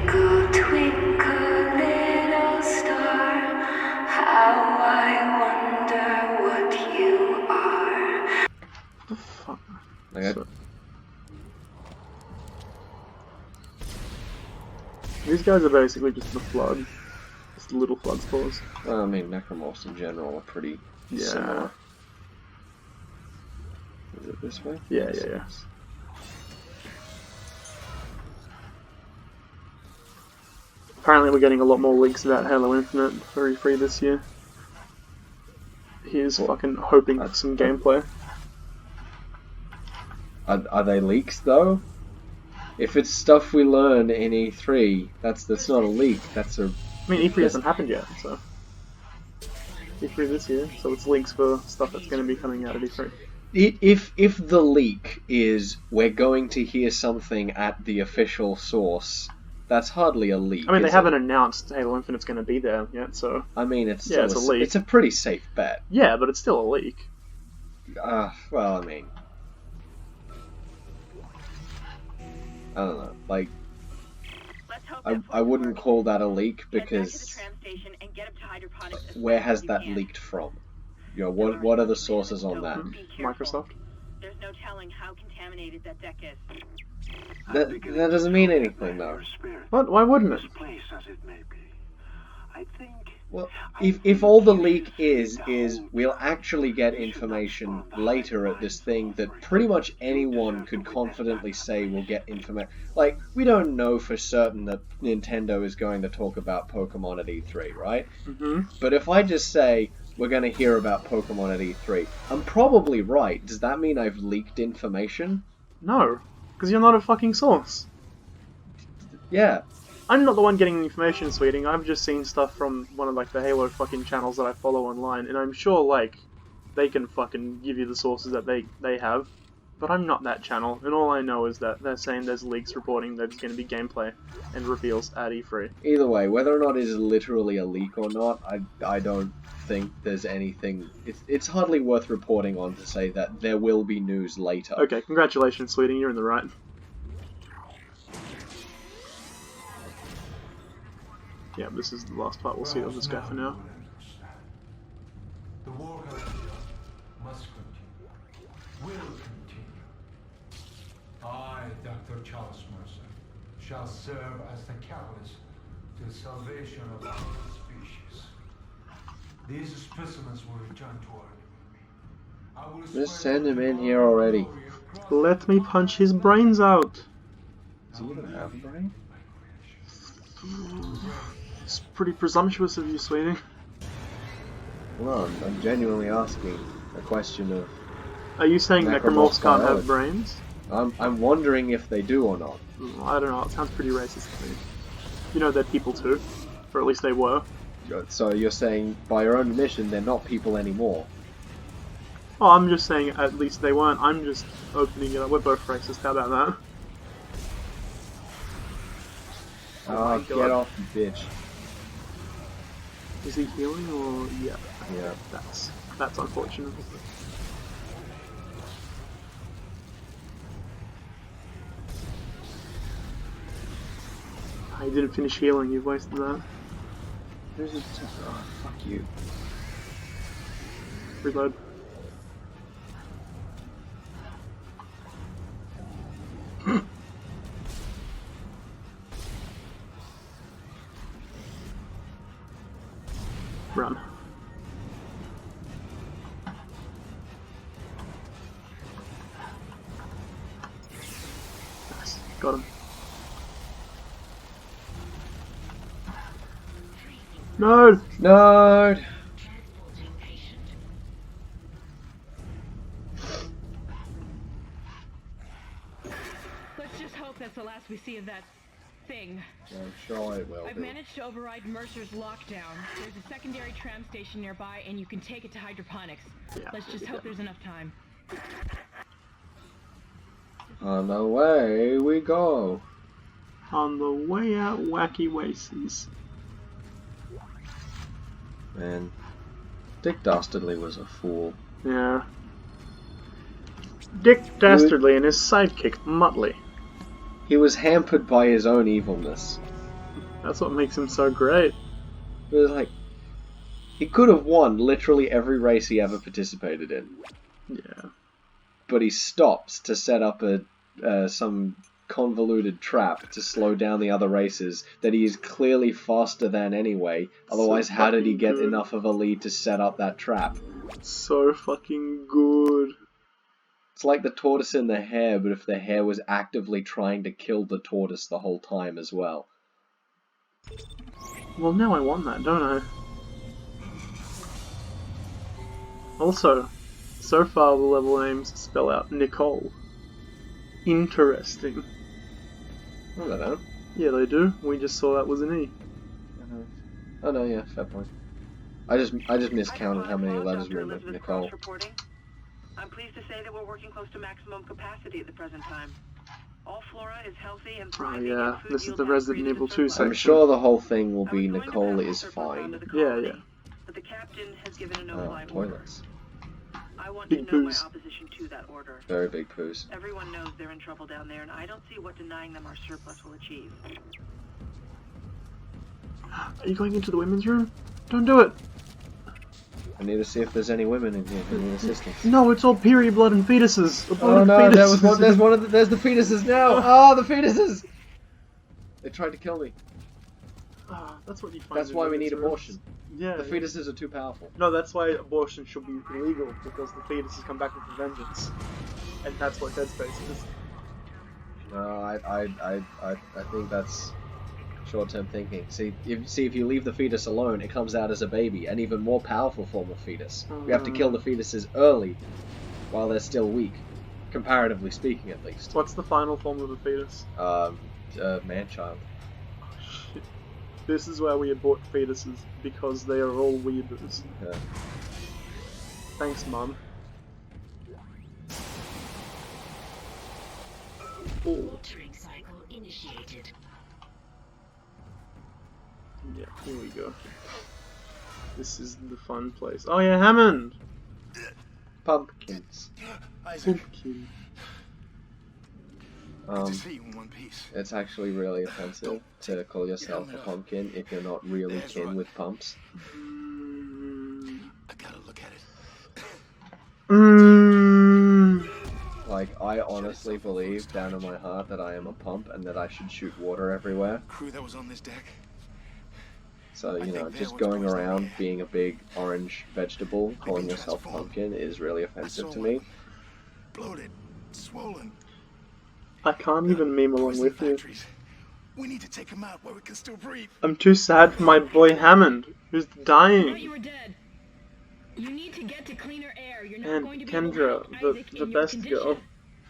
Twinkle, twinkle, little star, how I wonder what you are. The fuck? Okay. So, these guys are basically just the flood. Just the little flood spores. Well, I mean, necromorphs in general are pretty similar. Is it this way? Yeah. Apparently we're getting a lot more leaks about Halo Infinite for E3 this year. Here's fucking hoping for some gameplay. Are they leaks though? If it's stuff we learn in E3, that's not a leak. That's a. I mean, E3 hasn't happened yet, so E3 this year, so it's leaks for stuff that's going to be coming out at E3. If the leak is we're going to hear something at the official source, that's hardly a leak. I mean, they haven't announced Halo Infinite's going to be there yet, so I mean, it's yeah, it's a leak. It's a pretty safe bet. Yeah, but it's still a leak. Well, I mean, I don't know. Like, I wouldn't call that a leak because where has that leaked from? You know, what are the sources on that? Microsoft. There's no telling how contaminated that deck is. That doesn't mean anything though. What? Why wouldn't it? Well, if all the leak is we'll actually get information later at this thing that pretty much anyone could confidently say will get information. Like, we don't know for certain that Nintendo is going to talk about Pokemon at E3, right? Mm-hmm. But if I just say we're going to hear about Pokemon at E3, I'm probably right. Does that mean I've leaked information? No, because you're not a fucking source. Yeah. I'm not the one getting the information, Sweeting. I've just seen stuff from one of like the Halo fucking channels that I follow online, and I'm sure like they can fucking give you the sources that they have. But I'm not that channel, and all I know is that they're saying there's leaks reporting that it's going to be gameplay and reveals at E3. Either way, whether or not it is literally a leak or not, I don't think there's anything. It's hardly worth reporting on to say that there will be news later. Okay, congratulations, Sweeting. You're in the right. Yeah, this is the last part we'll see of this guy for now. The war must continue. Will continue. I, Dr. Charles Mercer, shall serve as the catalyst to the salvation of our species. These specimens will return to our enemy. Just send him in here already. Let me punch his brains out. Does he even have a brain? It's pretty presumptuous of you, Sweetie. Well, I'm genuinely asking a question of... Are you saying necromorphs can't have brains? I'm wondering if they do or not. I don't know, it sounds pretty racist to me. You know, they're people too. Or at least they were. So you're saying, by your own admission, they're not people anymore? Oh, I'm just saying at least they weren't. I'm just opening it up. We're both racist, how about that? Oh, get off, you bitch. Is he healing or... yeah. Yeah. That's unfortunate. I didn't finish healing, you've wasted that. There's a... oh, fuck you. Reload. Run. Nice. Got him. No! No! Let's just hope that's the last we see of that thing. I'm sure it will I've be. managed to override Mercer's lockdown. There's a secondary tram station nearby, and you can take it to hydroponics. Yeah, Let's just hope there's enough time. On the way we go. On the way out, wacky waces. Man, Dick Dastardly was a fool. Yeah. Dick Dastardly and his sidekick, Muttley. He was hampered by his own evilness. That's what makes him so great. It was like, he could have won literally every race he ever participated in. Yeah. But he stops to set up some convoluted trap to slow down the other races that he is clearly faster than anyway. Otherwise, So how did he get fucking good. enough of a lead to set up that trap? So fucking good. It's like the tortoise and the hare, but if the hare was actively trying to kill the tortoise the whole time as well. Well, now I want that, don't I? Also, so far the level names spell out Nicole. Interesting. I don't know. Yeah, they do. We just saw that was an E. Oh no, yeah, fair point. I just miscounted how many letters were in Nicole. I'm pleased to say that we're working close to maximum capacity at the present time. All flora is healthy and Oh thriving. yeah, and food this is yields the have Resident increased Evil 2 considerably. section. I'm sure the whole thing will I be was going to Nicole pass is the surplus onto fine. the Yeah, colony, yeah. But the captain has given a Oh, no-fly order. toilets. I want Big to know my poos. opposition to that order. Very big poos. Everyone knows they're in trouble down there, and I don't see what denying them our surplus will achieve. Are you going into the women's room? Don't do it! I need to see if there's any women in here who need assistance. No, it's all period blood and fetuses. Oh Aborted no, fetuses. there's the fetuses now! Oh, the fetuses! They tried to kill me. Ah, that's what you find. That's in why we women's need rooms. abortion. Yeah. The fetuses are too powerful. No, that's why abortion should be illegal, because the fetuses come back with a vengeance. And that's what Dead Space is. No, I think that's short-term thinking. See, if you leave the fetus alone, it comes out as a baby, an even more powerful form of fetus. We have to kill the fetuses early, while they're still weak, comparatively speaking, at least. What's the final form of a fetus? Man-child. Shit. This is why we abort fetuses, because they are all weebers. Yeah. Thanks, Mum. Oh. Watering cycle initiated. Yeah, here we go. This is the fun place. Oh yeah, Hammond! Pumpkins. Pumpkin. It's actually really offensive to call yourself a pumpkin if you're not really kin with pumps. I gotta look at it. Like, I honestly believe down in my heart that I am a pump and that I should shoot water everywhere. Crew that was on this deck. So, you know, just going around being a big orange vegetable, calling yourself pumpkin is really offensive to me. Bloated, swollen. I can't even meme along with you. We need to take him out while we can still breathe. I'm too sad for my boy Hammond, who's I thought dying. you were dead. You need to get to cleaner air. You're not And going to be able to Kendra, help Isaac the in your best condition. girl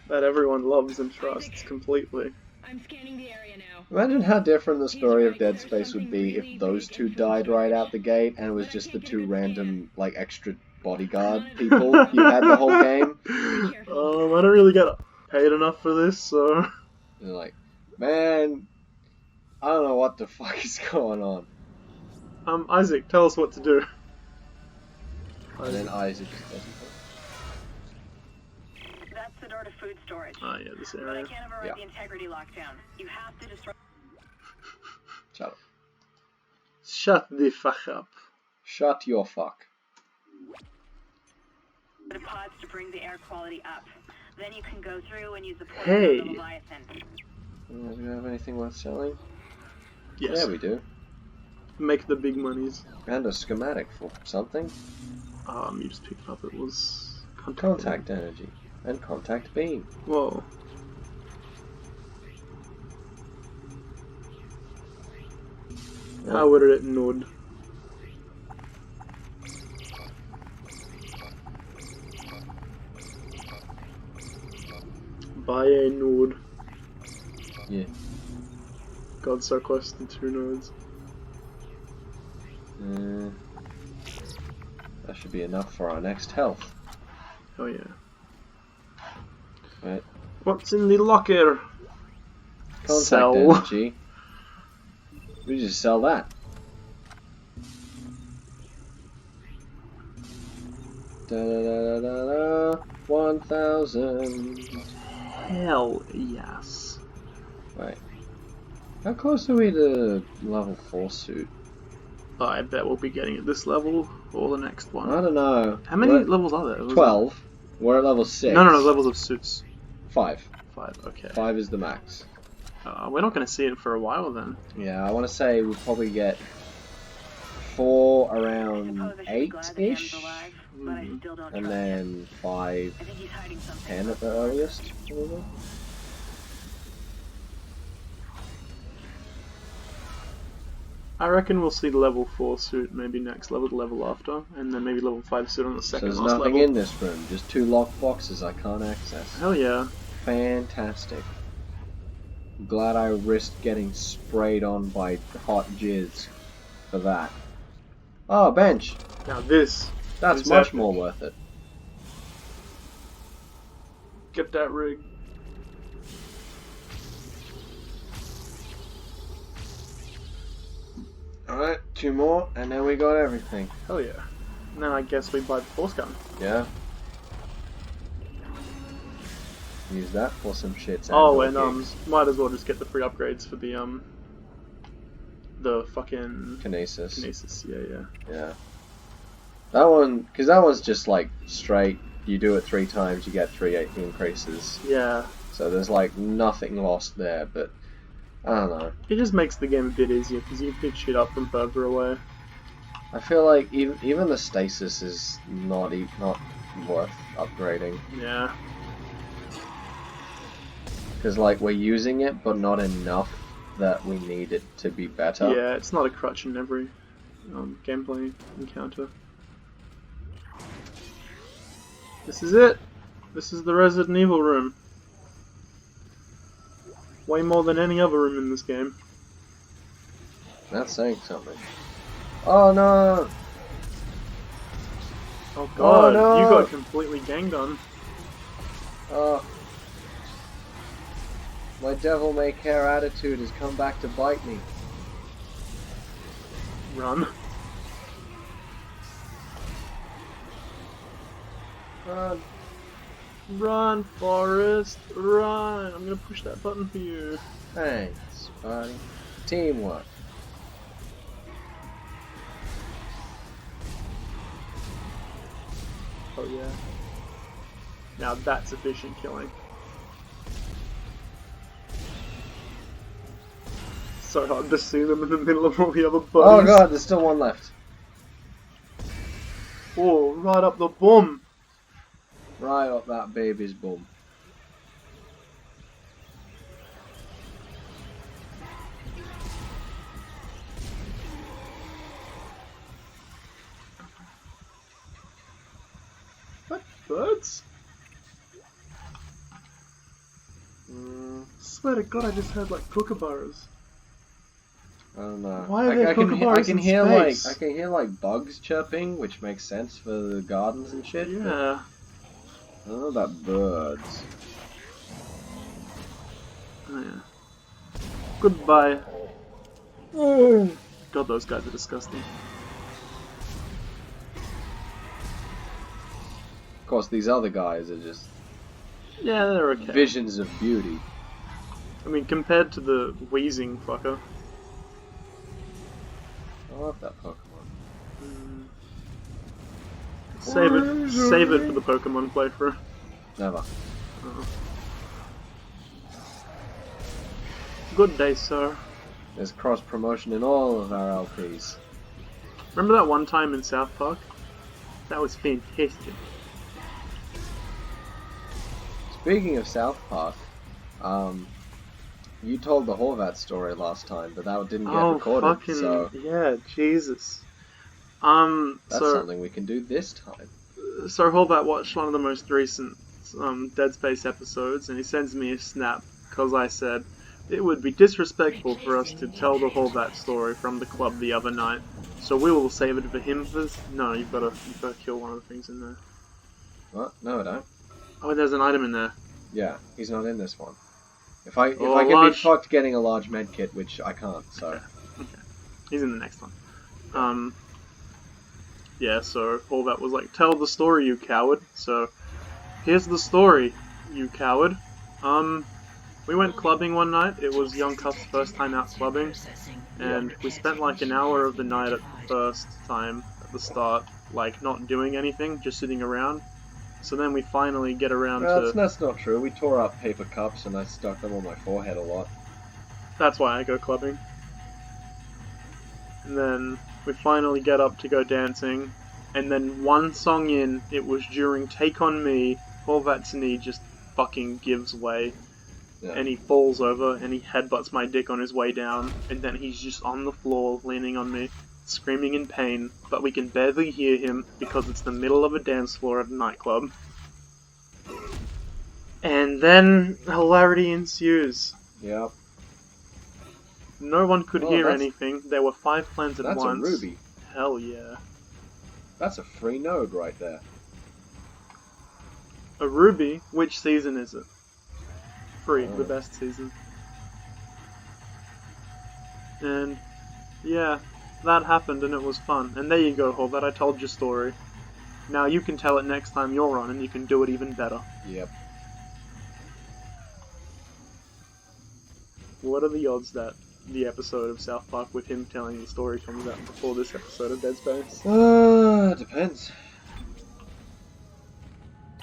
that everyone loves and trusts completely. I'm scanning the area now. Imagine how different the story of Dead Space would be if those two died right out the gate and it was just the two random, like, extra bodyguard people you had the whole game. I don't really get paid enough for this, so... You're like, man, I don't know what the fuck is going on. Isaac, tell us what to do. And then Isaac doesn't. That's the door to food storage. Ah, yeah, this But I area. can't override Yeah. the integrity lockdown. You have to destroy Shut up. Shut the fuck up. Shut your fuck. the pods to bring the air quality up. Then you can go through and use the poison Hey. of the Leviathan. Do we have anything worth selling? Yes. Yeah, we do. Make the big monies. And a schematic for something. You just picked up. It was Contact energy. And contact beam. Whoa. How would it nod? Buy a node. Yeah. God, so close to 2 nodes. That should be enough for our next health. Oh yeah. Right. What's in the locker? Contact Sell. energy. We just sell that. Da da da da da da. 1,000. Hell yes. Right. How close are we to level 4 suit? I bet we'll be getting it this level or the next one. I don't know. How many We're at levels are there? Was 12. We're at level 6. No, levels of suits. 5. 5, okay. 5 is the max. We're not going to see it for a while then. Yeah, I want to say we'll probably get 4 around Suppose I should be glad that Dan's 8-ish. alive, but I still don't And trust then him. 5, I think he's hiding something. 10 at the earliest. Probably. I reckon we'll see the level 4 suit maybe next level, the level after, and then maybe level 5 suit on the So second there's last nothing level. in this room, just 2 locked boxes I can't access. Hell yeah. Fantastic. I'm glad I risked getting sprayed on by hot jizz for that. Oh, bench! Now this. That's is much epic. more worth it. Get that rig. Alright, 2 more, and then we got everything. Hell yeah. And then I guess we buy the force gun. Yeah. Use that for some shits. Oh, and and might as well just get the free upgrades for the fucking Kinesis. Kinesis. Yeah. Yeah. That one, because that one's just like straight, you do it 3 times, you get 3 increases. Yeah. So there's like nothing lost there, but I don't know. It just makes the game a bit easier because you can pick shit up from further away. I feel like even the stasis is not worth upgrading. Yeah. Because like we're using it, but not enough that we need it to be better. Yeah, it's not a crutch in every gameplay encounter. This is it. This is the Resident Evil room. Way more than any other room in this game. That's saying something. Oh no! Oh god, no! you got completely ganged on. Oh. My devil may care attitude has come back to bite me. Run. Run. Run, Forrest, run! I'm gonna push that button for you. Thanks, buddy. Teamwork. Oh yeah. Now that's efficient killing. So hard to see them in the middle of all the other Oh buddies. god, there's still one left. Oh, right up the bum. Right up that baby's bum. What? Birds? Swear to God, I just heard like kookaburras. I don't know. Why are there I can kookaburras in hear space? like I can hear like bugs chirping, which makes sense for the gardens and shit. but Yeah. I don't know about birds. Oh, yeah. Goodbye. God, those guys are disgusting. Of course, these other guys are just Yeah, they're okay. visions of beauty. I mean, compared to the wheezing fucker. I love that Pokemon. Save it for the Pokemon playthrough. Never. Good day, sir. There's cross promotion in all of our LPs. Remember that one time in South Park? That was fantastic. Speaking of South Park, you told the Horvat story last time, but that didn't get recorded, fucking so yeah, Jesus. that's so something we can do this time. so Horvat watched one of the most recent Dead Space episodes, and he sends me a snap because I said it would be disrespectful for us to tell the Horvat story from the club the other night, so we will save it for him first. No, you've got to kill one of the things in there. What? No, I don't. Oh, there's an item in there. Yeah, he's not in this one. If I Oh, can large- be fucked getting a large med kit, which I can't, so Okay. He's in the next one. Yeah, so all that was like, tell the story, you coward. So, here's the story, you coward. We went clubbing one night. It was Young Cuff's first time out clubbing, and we spent like an hour of the night at the first time at the start, like not doing anything, just sitting around. So then we finally get around to. That's not true. We tore up paper cups and I stuck them on my forehead a lot. That's why I go clubbing. And then we finally get up to go dancing, and then one song in, it was during Take On Me, Horvat's knee just fucking gives way. Yeah. And he falls over and he headbutts my dick on his way down, and then he's just on the floor leaning on me, screaming in pain, but we can barely hear him because it's the middle of a dance floor at a nightclub. And then hilarity ensues. Yep. No one could Oh, hear that's- anything. There were 5 plans at That's once. a ruby. Hell yeah. That's a free node right there. A ruby? Which season is it? 3, Oh. the best season. And yeah, that happened and it was fun. And there you go, Horvat, I told your story. Now you can tell it next time you're on and you can do it even better. Yep. What are the odds that the episode of South Park with him telling the story comes out before this episode of Dead Space? Depends.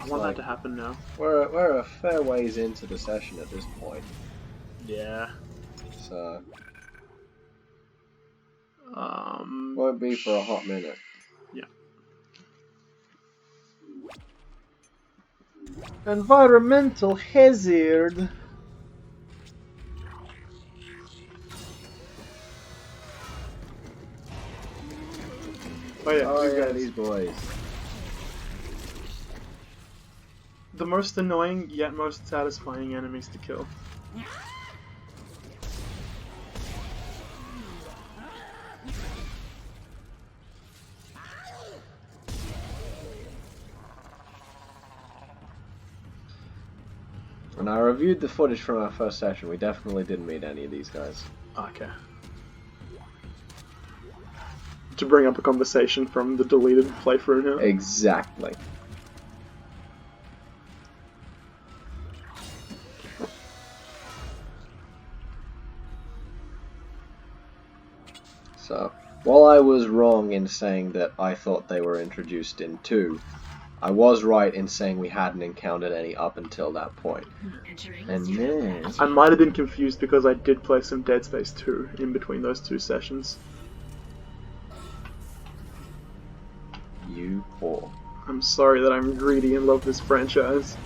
I want that to happen now. We're a fair ways into the session at this point, Yeah. so Um. won't be for a hot minute. Yeah. Environmental hazard. Oh yeah, Oh you yeah, guys. these boys. The most annoying yet most satisfying enemies to kill. When I reviewed the footage from our first session, we definitely didn't meet any of these guys. Okay. To bring up a conversation from the deleted playthrough now. Exactly. So, while I was wrong in saying that I thought they were introduced in 2, I was right in saying we hadn't encountered any up until that point. And then... I might have been confused because I did play some Dead Space 2 in between those 2 sessions. You poor. I'm sorry that I'm greedy and love this franchise.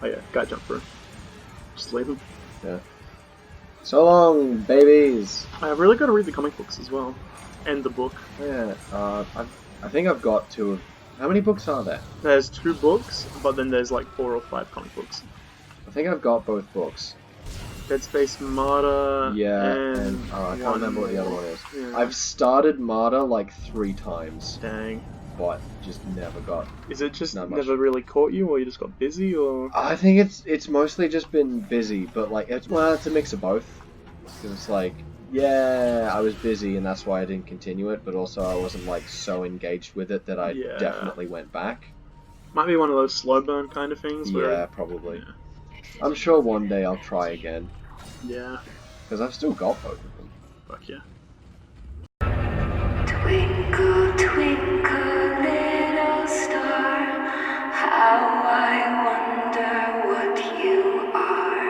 Oh yeah, gotta jump through. Just leave him. Yeah. So long, babies! I've really got to read the comic books as well. And the book. Yeah, I think I've got 2 of... How many books are there? There's 2 books, but then there's like 4 or 5 comic books. I think I've got both books. Dead Space Martyr, Yeah, and I can't remember what the other one is. Yeah. I've started Martyr like 3 times, Dang. but just never got... Is it just Not much. never really caught you, or you just got busy, or...? I think it's mostly just been busy, but like, it's a mix of both. It's like, yeah, I was busy and that's why I didn't continue it, but also I wasn't like so engaged with it that I Yeah. definitely went back. Might be one of those slow burn kind of things, where... Yeah, probably. Yeah. I'm sure one day I'll try again, Yeah. because I've still got both of them. Fuck yeah. Twinkle, twinkle.